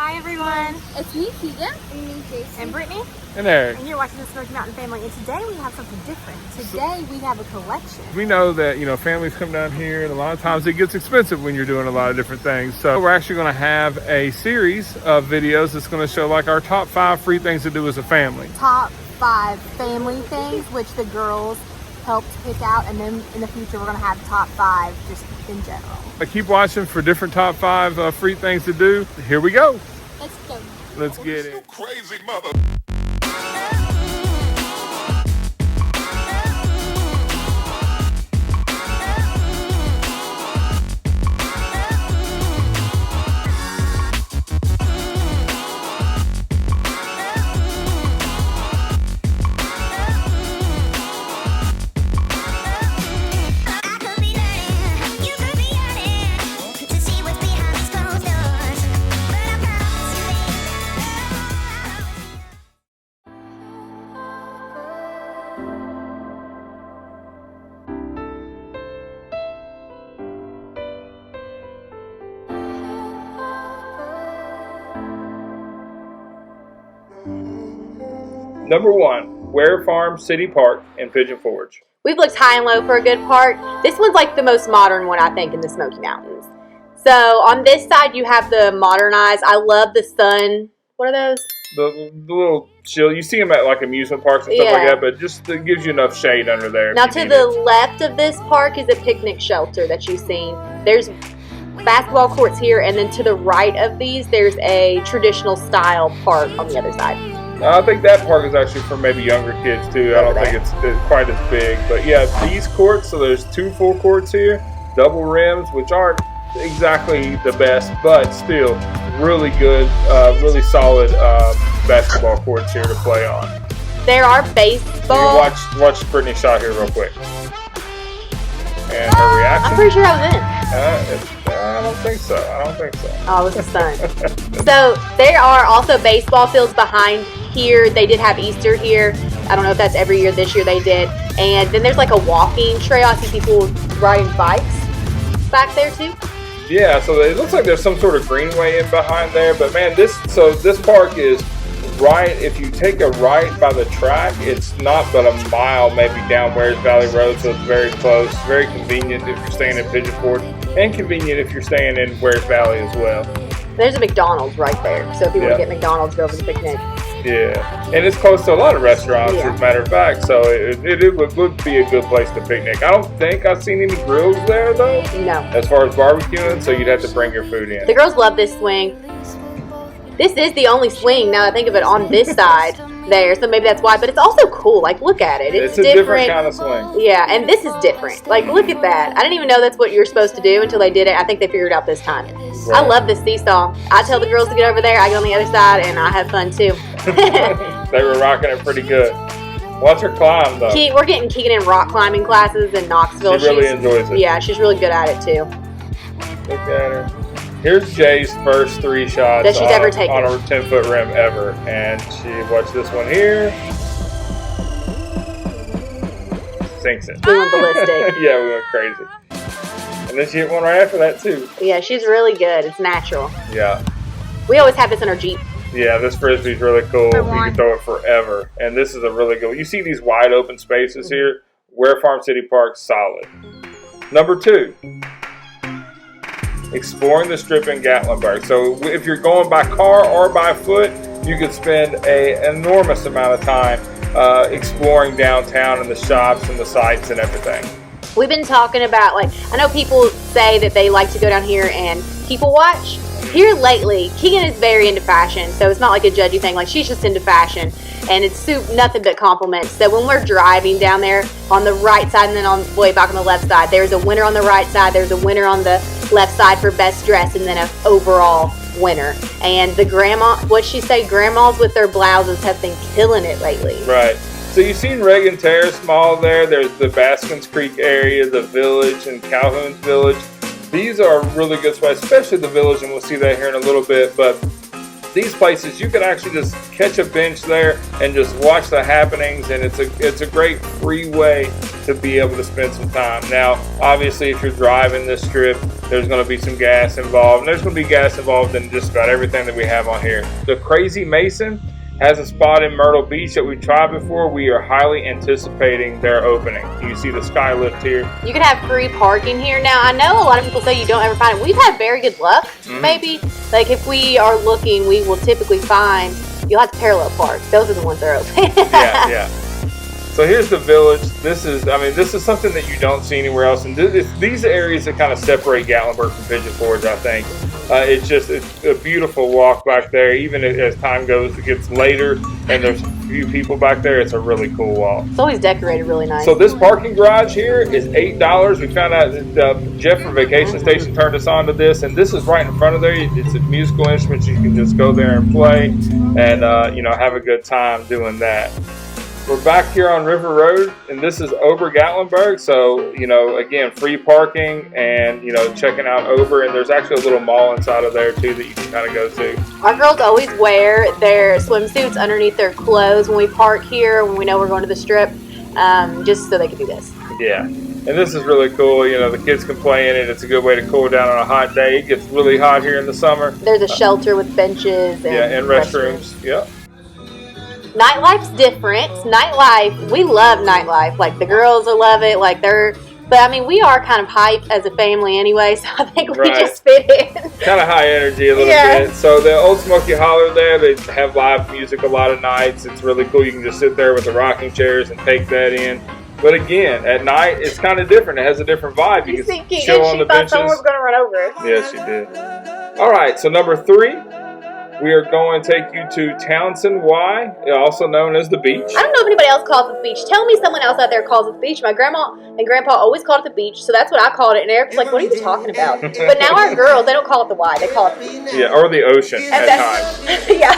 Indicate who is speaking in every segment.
Speaker 1: Hi everyone.
Speaker 2: It's me, Pigeon.
Speaker 3: And me, Jason.
Speaker 1: And Brittany.
Speaker 4: And Eric.
Speaker 1: And you're watching the Smoky Mountain Family. And today we have something different. Today we have a collection.
Speaker 4: We know that, families come down here and a lot of times it gets expensive when you're doing a lot of different things. So we're actually going to have a series of videos that's going to show like our top 5 free things to do as a family.
Speaker 1: Top 5 family things, which the girls helped pick out. And then in the future, we're going to have top 5 just in general.
Speaker 4: Keep watching for different top 5 free things to do. Here we go.
Speaker 3: Let's go.
Speaker 4: Let's get it.
Speaker 5: You crazy mother.
Speaker 4: Number 1, Ware Farm City Park in Pigeon Forge.
Speaker 2: We've looked high and low for a good park. This one's like the most modern one, I think, in the Smoky Mountains. So on this side, you have the modernized. I love the sun. What are those?
Speaker 4: The little chill. You see them at like amusement parks and stuff like that, but just it gives you enough shade under there.
Speaker 2: Now to the left of this park is a picnic shelter that you've seen. There's basketball courts here, and then to the right of these, there's a traditional style park on the other side.
Speaker 4: I think that park is actually for maybe younger kids too. I don't think it's quite as big. But yeah, these courts, so there's 2 full courts here, double rims, which aren't exactly the best, but still really good, really solid basketball courts here to play on.
Speaker 2: There are baseball.
Speaker 4: You can watch Brittany shot here real quick. And her reaction.
Speaker 2: I'm pretty sure I was in.
Speaker 4: I don't think so.
Speaker 2: Oh, it was the sun. So there are also baseball fields behind here. They did have Easter here. I don't know if that's every year. This year they did. And then there's like a walking trail. I see people riding bikes back there too.
Speaker 4: Yeah, so it looks like there's some sort of greenway in behind there. But man, this park is right. If you take a right by the track, it's not but a mile maybe down Wares Valley Road, so it's very close, very convenient if you're staying in Pigeon Forge, and convenient if you're staying in Wares Valley as well.
Speaker 2: There's a McDonald's right there, so if you want to get McDonald's, go for the picnic.
Speaker 4: Yeah, and it's close to a lot of restaurants, as a matter of fact, so it would be a good place to picnic. I don't think I've seen any grills there, though.
Speaker 2: No.
Speaker 4: As far as barbecuing, so you'd have to bring your food in.
Speaker 2: The girls love this swing. This is the only swing, now that I think of it, on this side there, so maybe that's why. But it's also cool. Like, look at it. It's
Speaker 4: a different kind of swing.
Speaker 2: Yeah, and this is different. Like, look at that. I didn't even know that's what you're supposed to do until they did it. I think they figured it out this time. Right. I love this seesaw. I tell the girls to get over there. I get on the other side, and I have fun, too.
Speaker 4: They were rocking it pretty good. Watch her climb, though.
Speaker 2: We're getting Keegan in rock climbing classes in Knoxville.
Speaker 4: She really enjoys it.
Speaker 2: Yeah, she's really good at it, too.
Speaker 4: Look at her. Here's Jay's first 3 shots
Speaker 2: that she's ever taken
Speaker 4: on a 10-foot rim ever. And watch this one here. Sinks it.
Speaker 2: We went ballistic.
Speaker 4: Yeah, we went crazy. And then she hit one right after that, too.
Speaker 2: Yeah, she's really good. It's natural.
Speaker 4: Yeah.
Speaker 2: We always have this in our Jeep.
Speaker 4: Yeah, this Frisbee's really cool. You can throw it forever. And this is a really good one. You see these wide open spaces here? Ware Farm City Park, solid. Number 2. Exploring the Strip in Gatlinburg. So if you're going by car or by foot, you could spend an enormous amount of time exploring downtown and the shops and the sites and everything.
Speaker 2: We've been talking about, like, I know people say that they like to go down here and people watch. Here lately, Keegan is very into fashion, so it's not like a judgy thing. Like, she's just into fashion, and it's nothing but compliments. So when we're driving down there on the right side and then way back on the left side, there's a winner on the right side, there's a winner on the left side for best dress, and then an overall winner. And the what'd she say, grandmas with their blouses have been killing it lately.
Speaker 4: Right. So you've seen Reagan Terrace Mall there. There's the Baskins Creek area, the Village, and Calhoun's Village. These are really good spots, especially the Village, and we'll see that here in a little bit. But these places you could actually just catch a bench there and just watch the happenings, and it's a great free way to be able to spend some time. Now, obviously, if you're driving this strip, there's going to be some gas involved, and there's going to be gas involved in just about everything that we have on here. The Crazy Mason has a spot in Myrtle Beach that we've tried before. We are highly anticipating their opening. You can see the sky lift here.
Speaker 2: You can have free parking here. Now, I know a lot of people say you don't ever find it. We've had very good luck, maybe. Like, if we are looking, we will typically find, you'll have to parallel park. Those are the ones that are open.
Speaker 4: Yeah. So here's the village. This is something that you don't see anywhere else. And it's these areas that kind of separate Gatlinburg from Pigeon Forge, I think. It's a beautiful walk back there. Even as time goes, it gets later and there's a few people back there. It's a really cool walk.
Speaker 2: It's always decorated really nice.
Speaker 4: So this parking garage here is $8. We found out that Jeff from Vacation Station turned us on to this, and this is right in front of there. It's a musical instrument. You can just go there and play and have a good time doing that. We're back here on River Road, and this is Ober Gatlinburg. So, again, free parking and, checking out Ober. And there's actually a little mall inside of there, too, that you can kind of go to.
Speaker 2: Our girls always wear their swimsuits underneath their clothes when we park here, when we know we're going to the strip, just so they can do this.
Speaker 4: Yeah. And this is really cool. The kids can play in it. It's a good way to cool down on a hot day. It gets really hot here in the summer.
Speaker 2: There's a shelter with benches and
Speaker 4: restrooms. Yeah.
Speaker 2: Nightlife's different. Nightlife, we love nightlife. Like, the girls will love it. But we are kind of hyped as a family anyway, so I think we just fit in.
Speaker 4: Kind of high energy a little bit. So the old Smoky Holler there, they have live music a lot of nights. It's really cool. You can just sit there with the rocking chairs and take that in. But again, at night, it's kind of different. It has a different vibe. You can chill on the benches. She thought someone was going to run over us. Yes, she did. All right, so number 3. We are going to take you to Townsend Y, also known as the beach.
Speaker 2: I don't know if anybody else calls it the beach. Tell me someone else out there calls it the beach. My grandma and grandpa always called it the beach, so that's what I called it. And Eric was like, what are you talking about? But now our girls, they don't call it the Y, they call it the beach.
Speaker 4: Yeah, or the ocean at times.
Speaker 2: Yeah,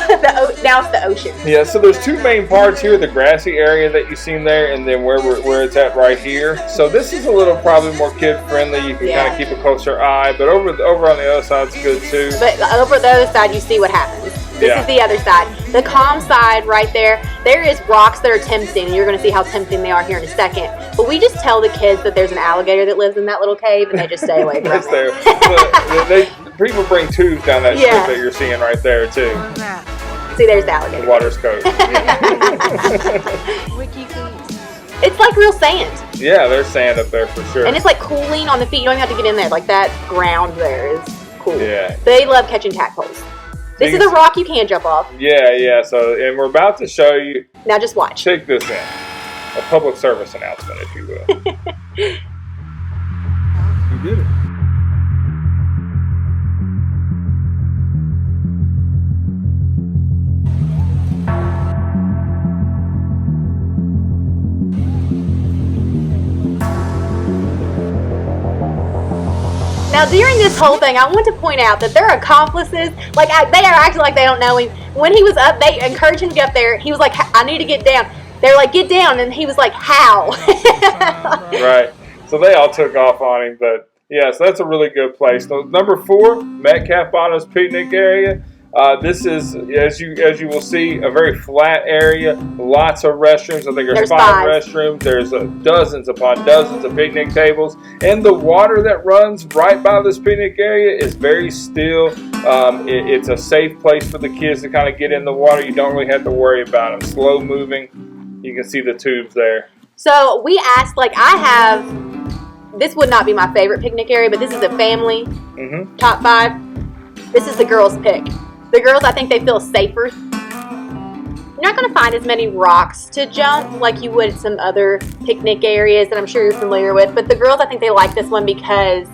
Speaker 2: now it's the ocean.
Speaker 4: Yeah, so there's 2 main parts here, the grassy area that you've seen there, and then where it's at right here. So this is a little probably more kid-friendly. You can kind of keep a closer eye, but over on the other side is good too.
Speaker 2: But over the other side, you see what happens. This is the other side. The calm side right there, there is rocks that are tempting, and you're going to see how tempting they are here in a second. But we just tell the kids that there's an alligator that lives in that little cave, and they just stay away from it.
Speaker 4: People bring tubes down that strip that you're seeing right there, too.
Speaker 2: See, there's the alligator.
Speaker 4: The water's cold.
Speaker 2: It's like real sand.
Speaker 4: Yeah, there's sand up there for sure.
Speaker 2: And it's like cooling on the feet. You don't even have to get in there. Like, that ground there is cool.
Speaker 4: Yeah.
Speaker 2: They love catching tadpoles. This is a rock you can jump off.
Speaker 4: Yeah. So, and we're about to show you.
Speaker 2: Now just watch.
Speaker 4: Take this in. A public service announcement, if you will. You did it.
Speaker 2: Now, during this whole thing, I want to point out that their accomplices, like, they are acting like they don't know him. When he was up, they encouraged him to get up there. He was like, I need to get down. They're like, get down. And he was like, how?
Speaker 4: Right. So they all took off on him. But, yeah, so that's a really good place. So, number 4, Metcalf Bottoms Picnic Area. This is, as you will see, a very flat area. Lots of restrooms. I think there's 5 restrooms. There's dozens upon dozens of picnic tables. And the water that runs right by this picnic area is very still. It's a safe place for the kids to kind of get in the water. You don't really have to worry about them. Slow moving. You can see the tubes there.
Speaker 2: So we asked, this would not be my favorite picnic area, but this is a family top 5. This is the girls' pick. The girls, I think they feel safer. You're not going to find as many rocks to jump like you would at some other picnic areas that I'm sure you're familiar with. But the girls, I think they like this one because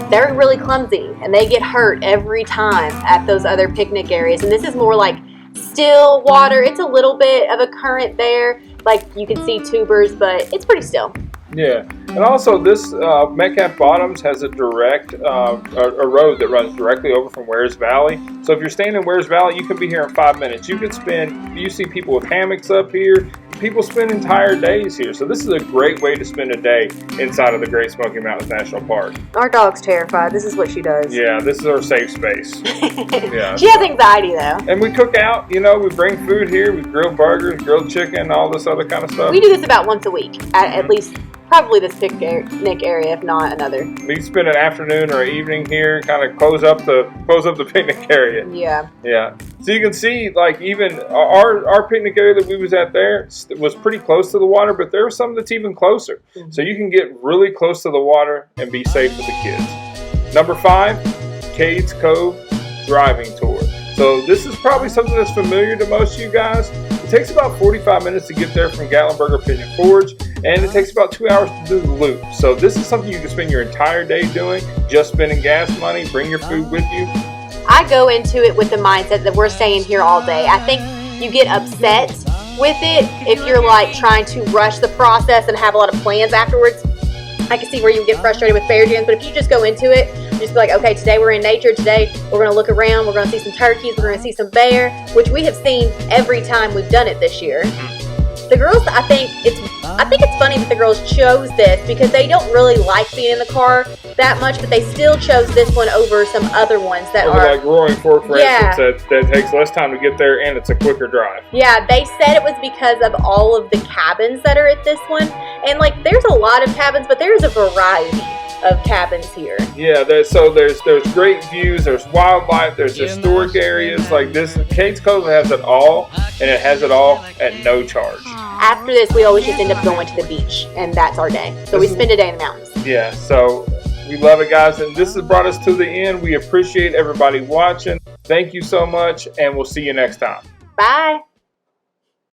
Speaker 2: they're really clumsy and they get hurt every time at those other picnic areas. And this is more like still water. It's a little bit of a current there. Like you can see tubers, but it's pretty still.
Speaker 4: Yeah, and also this Metcalf Bottoms has a direct a road that runs directly over from Wares Valley. So if you're staying in Wares Valley, you can be here in 5 minutes. You see people with hammocks up here. people spend entire days here. So this is a great way to spend a day inside of the Great Smoky Mountains National Park.
Speaker 2: Our dog's terrified. This is what she does.
Speaker 4: Yeah, this is our safe space. Yeah.
Speaker 2: She has anxiety though.
Speaker 4: And we cook out, you know, we bring food here, we grill burgers, grilled chicken, all this other kind of stuff.
Speaker 2: We do this about once a week, at least probably this picnic area, if not another.
Speaker 4: We spend an afternoon or evening here, kind of close up the picnic area.
Speaker 2: Yeah.
Speaker 4: Yeah. So you can see, like, even our picnic area that we was at there was pretty close to the water, but there was some that's even closer.
Speaker 2: Mm-hmm.
Speaker 4: So you can get really close to the water and be safe with the kids. Number 5, Cades Cove driving tour. So this is probably something that's familiar to most of you guys. It takes about 45 minutes to get there from Gatlinburg or Pigeon Forge, and it takes about 2 hours to do the loop. So this is something you can spend your entire day doing, just spending gas money, bring your food with you.
Speaker 2: I go into it with the mindset that we're staying here all day. I think you get upset with it if you're like trying to rush the process and have a lot of plans afterwards. I can see where you get frustrated with bear jams, but if you just go into it, just be like, okay, today we're in nature, today we're going to look around, we're going to see some turkeys, we're going to see some bear, which we have seen every time we've done it this year. The girls, I think it's funny that the girls chose this because they don't really like being in the car that much, but they still chose this one over some other ones that are
Speaker 4: like Roaring Fork, for instance, that takes less time to get there and it's a quicker drive.
Speaker 2: Yeah, they said it was because of all of the cabins that are at this one, and like there's a lot of cabins, but there's a variety of cabins here.
Speaker 4: Yeah, there's great views, there's wildlife, there's historic areas. Like this, Cades Cove has it all, and it has it all at no charge.
Speaker 2: After this, we always just end up going to the beach, and that's our day. So we spend a day in the mountains.
Speaker 4: Yeah, so we love it, guys, and this has brought us to the end. We appreciate everybody watching. Thank you so much, and we'll see you next time.
Speaker 2: Bye.